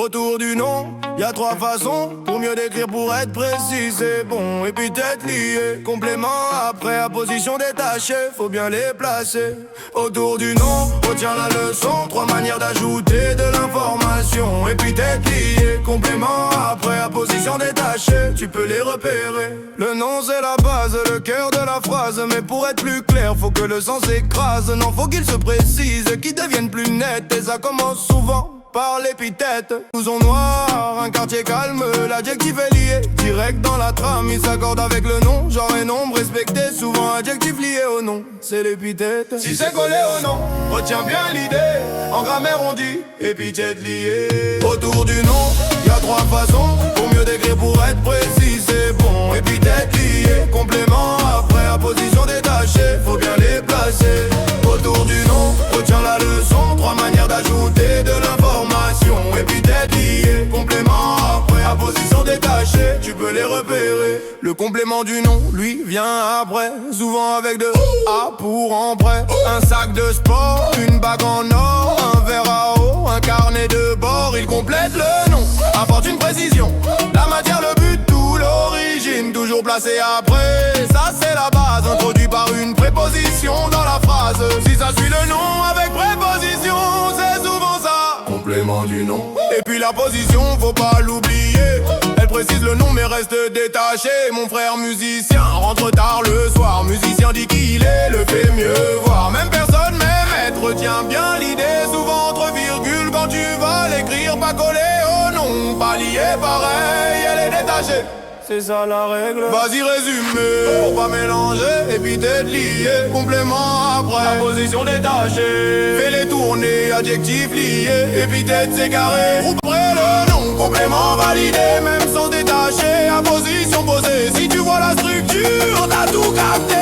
Autour du nom, y a trois façons pour mieux décrire, pour être précis, c'est bon. Épithète lié, complément après, apposition détachée, faut bien les placer. Autour du nom, retiens la leçon, trois manières d'ajouter de l'information. Épithète lié, complément après, apposition détachée, tu peux les repérer. Le nom c'est la base, le cœur de la phrase, mais pour être plus clair, faut que le sens s'écrase. Non, faut qu'il se précise, qu'il devienne plus net, et ça commence souvent par l'épithète. Blouson noir, un quartier calme, l'adjectif est lié direct dans la trame, il s'accorde avec le nom, genre et nombre respecté, souvent adjectif lié au nom, c'est l'épithète. Si c'est collé au nom, retiens bien l'idée, en grammaire on dit épithète liée. Autour du nom, y a trois façons pour mieux décrire, pour être précis, c'est bon. Épithète liée, complément après, apposition détachée, faut bien les placer. Autour du nom, retiens la leçon, trois manières d'ajouter de l'information. Épithète liée, complément après, apposition détachée, tu peux les repérer. Le complément du nom, lui, vient après, souvent avec de A pour en prêt. Un sac de sport, une bague en or, un verre à eau, un carnet de bord, il complète le nom, apporte une précision. La matière, le but, tout l'origine, toujours placé après. Ça c'est la base, introduit par une préposition dans la phrase. Si ça suit le nom avec préposition, c'est souvent ça, complément du nom. Et puis la position, faut pas l'oublier, elle précise le nom mais reste détaché. Mon frère musicien rentre tard le soir, musicien dit qu'il est, le fait mieux voir. Même personne mais maître, retiens bien l'idée, souvent entre virgules quand tu vas l'écrire, pas collé au nom, pas lié pareil, elle est détachée. C'est ça la règle. Vas-y résumé, pour pas mélanger, épithète liée, complément après, apposition détachée. Fais les tournées, adjectif lié, épithète c'est carré. Après le nom, complément validé, même sans détacher, apposition posée. Si tu vois la structure, t'as tout capté.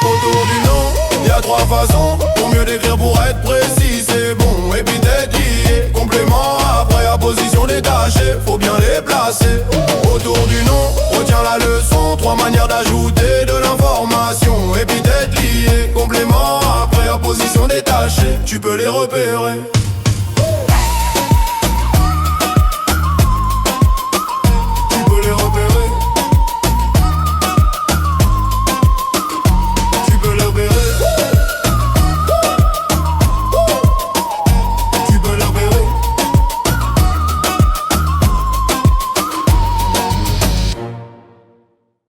Autour du nom, y a trois façons pour mieux décrire, pour être précis, c'est bon. Épithète liée, complément après, apposition détachée, faut bien les placer. Autour du nom, retiens la leçon, trois manières d'ajouter de l'information. Épithète liée, complément après, apposition détachée, tu peux les repérer.